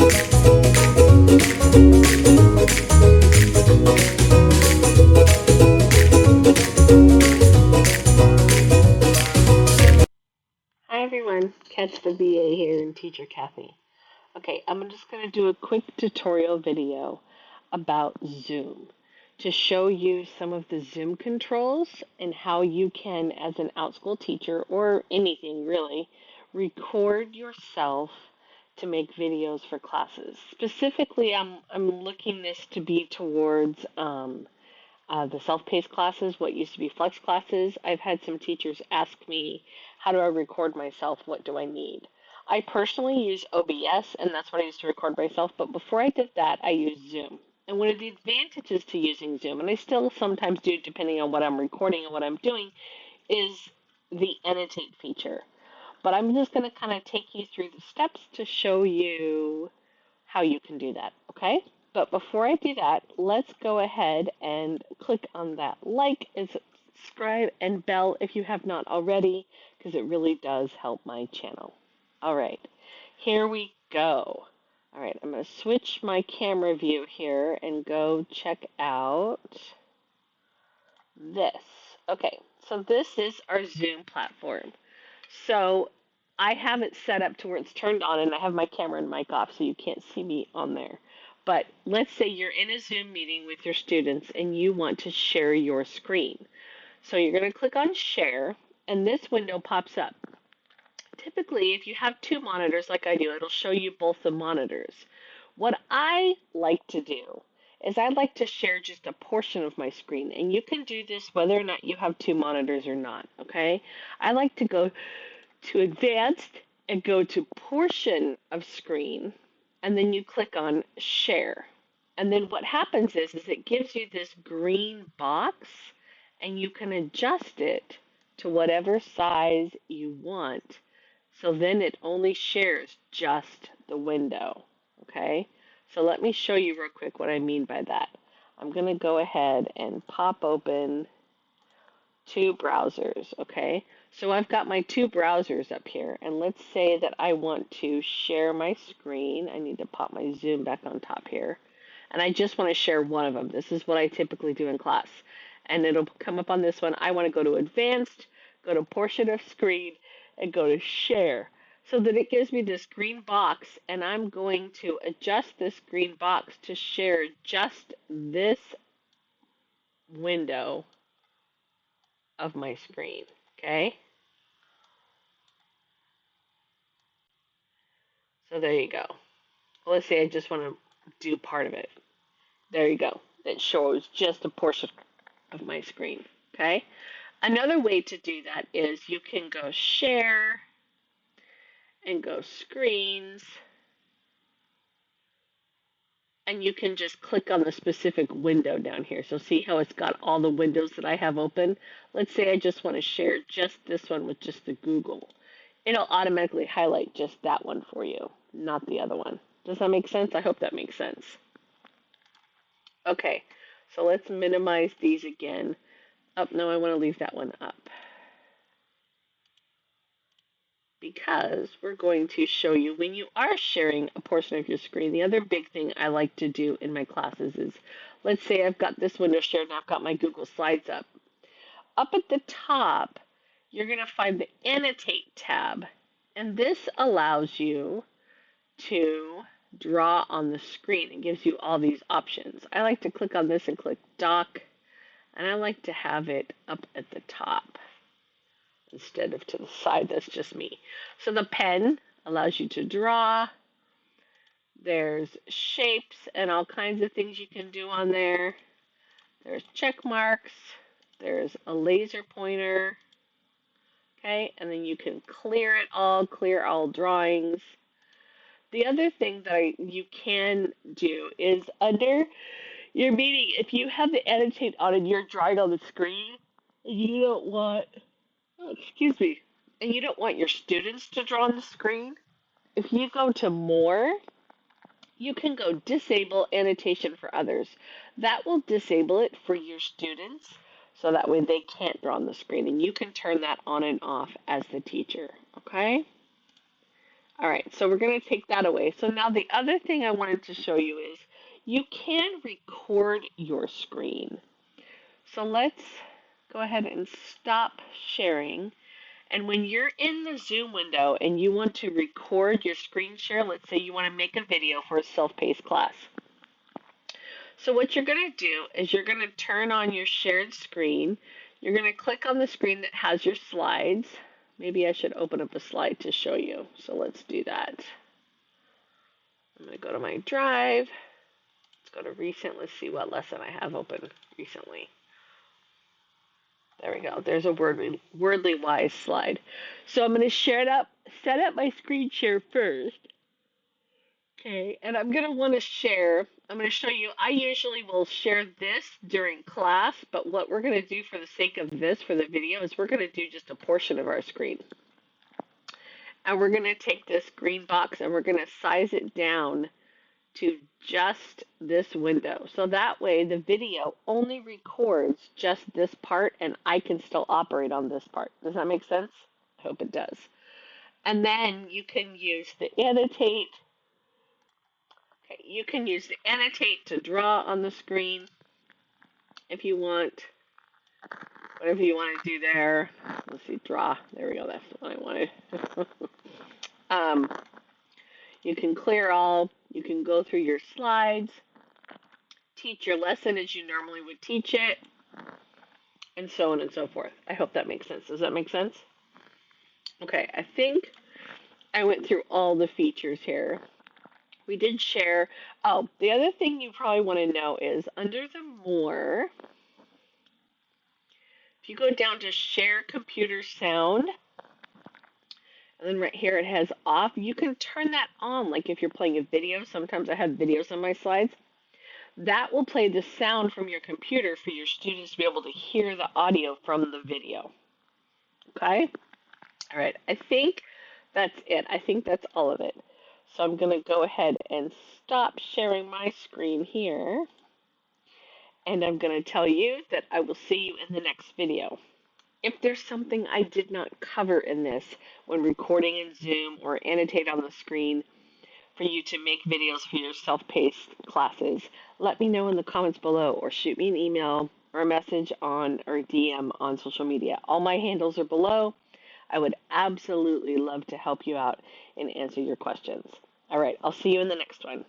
Hi everyone, Catch the VA here and Teacher Kathy. Okay, I'm just going to do a quick tutorial video about Zoom to show you some of the Zoom controls and how you can, as an outschool teacher or anything really, record yourself to make videos for classes. Specifically, I'm looking this to be towards the self-paced classes, what used to be flex classes. I've had some teachers ask me, how do I record myself? What do I need? I personally use OBS, and that's what I use to record myself. But before I did that, I used Zoom. And one of the advantages to using Zoom, and I still sometimes do depending on what I'm recording and what I'm doing, is the annotate feature. But I'm just going to kind of take you through the steps to show you how you can do that, okay? But before I do that, let's go ahead and click on that like and subscribe and bell if you have not already, because it really does help my channel. All right, here we go. All right, I'm going to switch my camera view here and go check out this. Okay, so this is our Zoom platform. So I have it set up to where it's turned on and I have my camera and mic off so you can't see me on there. But let's say you're in a Zoom meeting with your students and you want to share your screen. So you're going to click on share and this window pops up. Typically, if you have two monitors like I do, it'll show you both the monitors. What I like to do is I like to share just a portion of my screen, and you can do this whether or not you have two monitors or not, okay? I like to go to advanced and go to portion of screen, and then you click on share. And then what happens is it gives you this green box, and you can adjust it to whatever size you want. So then it only shares just the window, okay? So let me show you real quick what I mean by that. I'm going to go ahead and pop open two browsers, okay? So I've got my two browsers up here, and let's say that I want to share my screen. I need to pop my Zoom back on top here. And I just want to share one of them. This is what I typically do in class. And it'll come up on this one. I want to go to advanced, go to portion of screen, and go to share. So that it gives me this green box, and I'm going to adjust this green box to share just this window of my screen, okay? So there you go. Let's say I just want to do part of it. There you go. It shows just a portion of my screen, okay? Another way to do that is you can go share and go screens, and you can just click on the specific window down here. So see how it's got all the windows that I have open? Let's say I just want to share just this one with just the Google. It'll automatically highlight just that one for you, not the other one. Does that make sense? I hope that makes sense. Okay, so let's minimize these again. Oh, no, I want to leave that one up, because we're going to show you when you are sharing a portion of your screen. The other big thing I like to do in my classes is, let's say I've got this window shared and I've got my Google Slides up. Up at the top, you're going to find the Annotate tab, and this allows you to draw on the screen. It gives you all these options. I like to click on this and click Dock, and I like to have it up at the top instead of to the side. That's just me. So the pen allows you to draw. There's shapes and all kinds of things you can do on there. There's check marks. There's a laser pointer. Okay, and then you can clear all drawings. The other thing that you can do is under your meeting, if you have the annotate on and you're drawing on the screen, and you don't want, oh, excuse me, and you don't want your students to draw on the screen, if you go to more, you can go disable annotation for others. That will disable it for your students, so that way they can't draw on the screen, and you can turn that on and off as the teacher, okay? All right, so we're going to take that away. So now the other thing I wanted to show you is you can record your screen. So let's go ahead and stop sharing. And when you're in the Zoom window and you want to record your screen share, let's say you want to make a video for a self-paced class. So what you're going to do is you're going to turn on your shared screen. You're going to click on the screen that has your slides. Maybe I should open up a slide to show you. So let's do that. I'm going to go to my drive. Let's go to recent. Let's see what lesson I have open recently. There we go. There's a wordly wise slide. So I'm going to set up my screen share first. Okay, and I'm going to want to share. I'm going to show you. I usually will share this during class, but what we're going to do for the sake of this, for the video, is we're going to do just a portion of our screen. And we're going to take this green box and we're going to size it down to just this window. So that way the video only records just this part and I can still operate on this part. Does that make sense? I hope it does. And then you can use the annotate. Okay, you can use the annotate to draw on the screen if you want. Whatever you want to do there. Let's see, draw. There we go. That's what I wanted. You can clear all. You can go through your slides, teach your lesson as you normally would teach it, and so on and so forth. I hope that makes sense. Does that make sense? Okay, I think I went through all the features here. We did share. Oh, the other thing you probably want to know is under the More, if you go down to Share Computer Sound, and then right here it has off, you can turn that on. Like if you're playing a video, sometimes I have videos on my slides. That will play the sound from your computer for your students to be able to hear the audio from the video. Okay? All right, I think that's it. I think that's all of it. So I'm going to go ahead and stop sharing my screen here. And I'm going to tell you that I will see you in the next video. If there's something I did not cover in this when recording in Zoom or annotate on the screen for you to make videos for your self-paced classes, let me know in the comments below or shoot me an email or a message on or DM on social media. All my handles are below. I would absolutely love to help you out and answer your questions. All right, I'll see you in the next one.